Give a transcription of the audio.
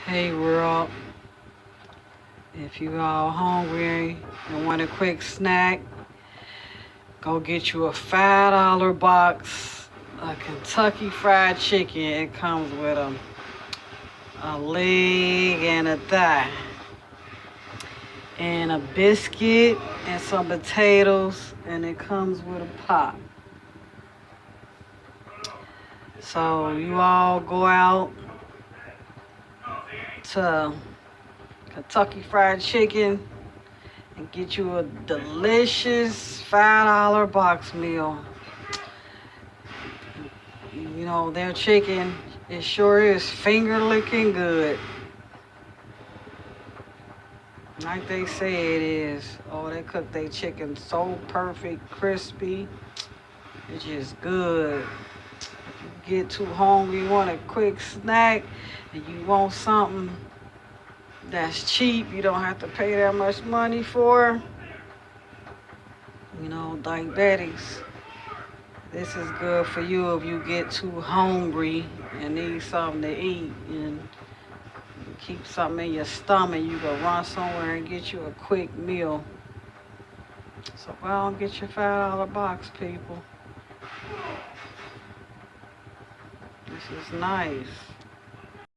Hey world, if you all hungry and want a quick snack, go get you a $5 box of Kentucky Fried Chicken. It comes with a leg and a thigh, and a biscuit and some potatoes, and it comes with a pop. So you all go out to Kentucky Fried Chicken and get you a delicious $5 box meal. You know, their chicken, it sure is finger licking good. Like they say it is. Oh, they cook their chicken so perfect, crispy. It's just good. If you get too hungry, you want a quick snack, and you want something that's cheap, you don't have to pay that much money for, diabetes. This is good for you if you get too hungry and need something to eat and keep something in your stomach. You can run somewhere and get you a quick meal. So go out and get your $5 box, people. This is nice.